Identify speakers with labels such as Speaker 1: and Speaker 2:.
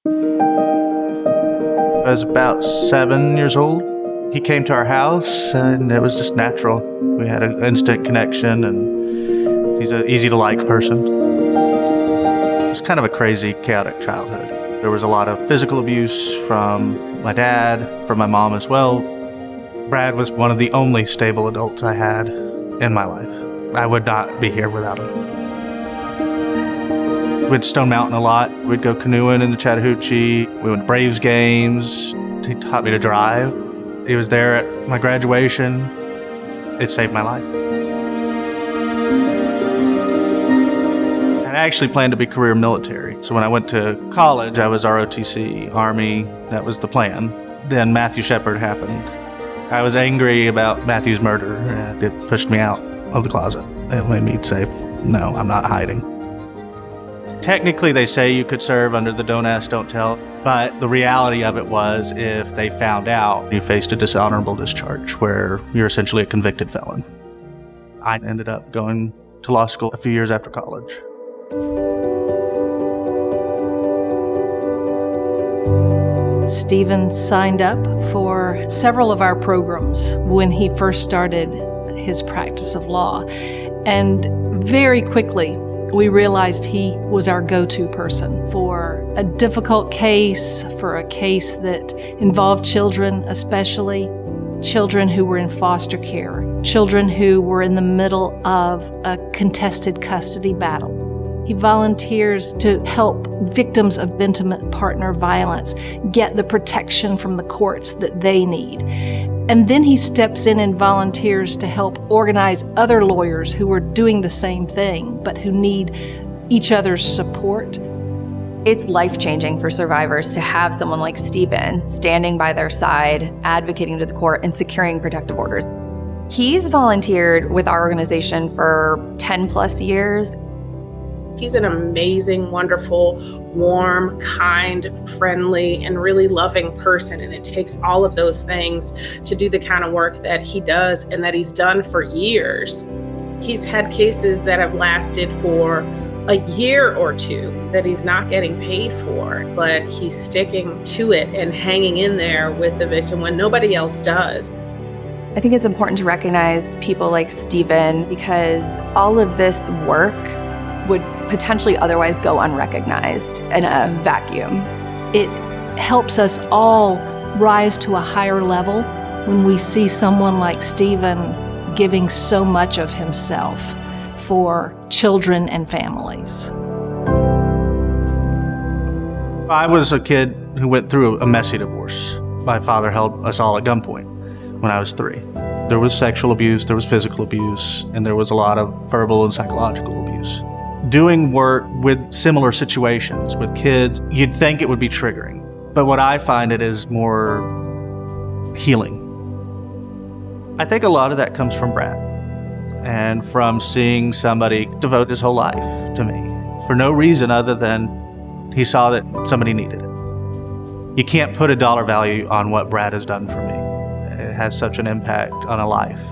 Speaker 1: I was about 7 years old. He came to our house, and it was just natural. We had an instant connection, and he's an easy-to-like person. It was kind of a crazy, chaotic childhood. There was a lot of physical abuse from my dad, from my mom as well. Brad was one of the only stable adults I had in my life. I would not be here without him. We'd Stone Mountain a lot. We'd go canoeing in the Chattahoochee. We went to Braves games. He taught me to drive. He was there at my graduation. It saved my life. I actually planned to be career military. So when I went to college, I was ROTC, Army. That was the plan. Then Matthew Shepard happened. I was angry about Matthew's murder, and it pushed me out of the closet. It made me say, no, I'm not hiding. Technically, they say you could serve under the Don't Ask, Don't Tell, but the reality of it was if they found out, you faced a dishonorable discharge where you're essentially a convicted felon. I ended up going to law school a few years after college.
Speaker 2: Stephen signed up for several of our programs when he first started his practice of law, and very quickly we realized he was our go-to person for a difficult case, for a case that involved children, especially children who were in foster care, children who were in the middle of a contested custody battle. He volunteers to help victims of intimate partner violence get the protection from the courts that they need. And then he steps in and volunteers to help organize other lawyers who are doing the same thing, but who need each other's support.
Speaker 3: It's life-changing for survivors to have someone like Stephen standing by their side, advocating to the court and securing protective orders. He's volunteered with our organization for 10 plus years.
Speaker 4: He's an amazing, wonderful, warm, kind, friendly, and really loving person. And it takes all of those things to do the kind of work that he does and that he's done for years. He's had cases that have lasted for a year or two that he's not getting paid for, but he's sticking to it and hanging in there with the victim when nobody else does.
Speaker 3: I think it's important to recognize people like Stephen because all of this work would potentially otherwise go unrecognized in a vacuum.
Speaker 2: It helps us all rise to a higher level when we see someone like Stephen giving so much of himself for children and families.
Speaker 1: I was a kid who went through a messy divorce. My father held us all at gunpoint when I was 3. There was sexual abuse, there was physical abuse, and there was a lot of verbal and psychological abuse. Doing work with similar situations with kids, you'd think it would be triggering. But what I find it is more healing. I think a lot of that comes from Brad and from seeing somebody devote his whole life to me for no reason other than he saw that somebody needed it. You can't put a dollar value on what Brad has done for me. It has such an impact on a life.